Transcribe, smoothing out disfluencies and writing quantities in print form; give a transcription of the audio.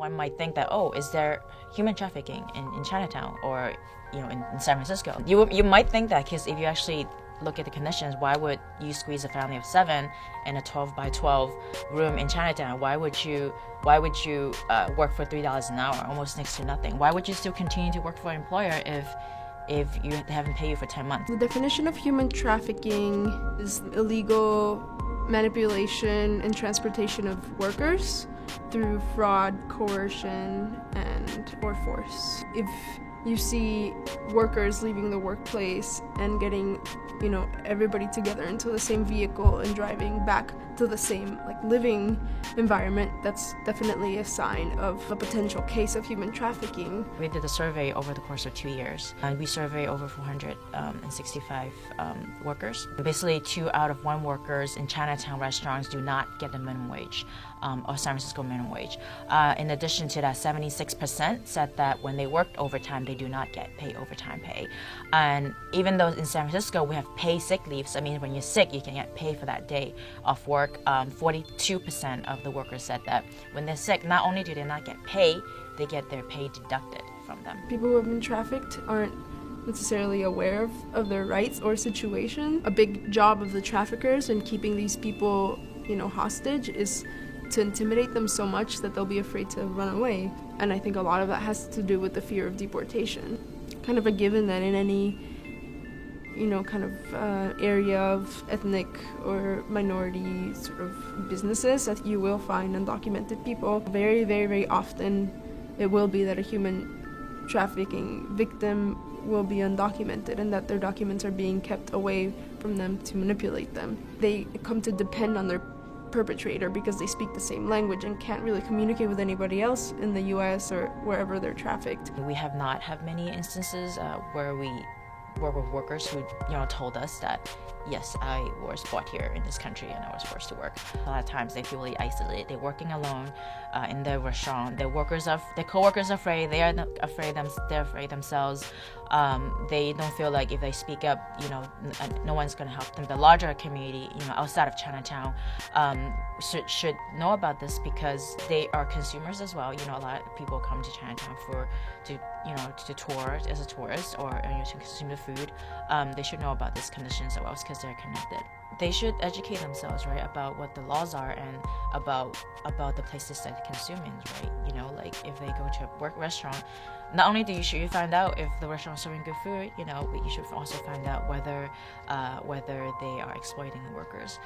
one might think that, oh, is there human trafficking in Chinatown or in San Francisco? You might think that, because if you actually look at the conditions, why would you squeeze a family of 7 in a 12 by 12 room in Chinatown? Why would you work for $3 an hour, almost next to nothing? Why would you still continue to work for an employer if you haven't paid you for 10 months? The definition of human trafficking is illegal manipulation and transportation of workers through fraud, coercion, or force. If you see workers leaving the workplace and getting, everybody together into the same vehicle and driving back to the same living environment, that's definitely a sign of a potential case of human trafficking. We did a survey over the course of 2 years, and we surveyed over 465 workers. Basically, 2 out of 1 workers in Chinatown restaurants do not get the minimum wage, or San Francisco minimum wage. In addition to that, 76% said that when they worked overtime, they do not get paid overtime pay. And even though in San Francisco we have paid sick leave, so that means when you're sick, you can get paid for that day of work. 42% of the workers said that when they're sick, not only do they not get paid, they get their pay deducted from them. People who have been trafficked aren't necessarily aware of their rights or situation. A big job of the traffickers in keeping these people, hostage is to intimidate them so much that they'll be afraid to run away. And I think a lot of that has to do with the fear of deportation. Kind of a given that in any area of ethnic or minority sort of businesses, that you will find undocumented people. Very, very, very often it will be that a human trafficking victim will be undocumented and that their documents are being kept away from them to manipulate them. They come to depend on their perpetrator because they speak the same language and can't really communicate with anybody else in the US or wherever they're trafficked. We have not had many instances where we were workers who told us that, yes, I was brought here in this country and I was forced to work. A lot of times they feel really isolated. They're working alone in their restaurant. Their coworkers are afraid. They are afraid. They're afraid themselves. They don't feel like if they speak up, no one's going to help them. The larger community, outside of Chinatown, should know about this because they are consumers as well. A lot of people come to Chinatown to tour as a tourist or to consume the food. They should know about these conditions as well because they're connected. They should educate themselves, right, about what the laws are and about the places that they consume in, right? If they go to a restaurant, not only should you find out if the restaurant is serving good food, but you should also find out whether they are exploiting the workers.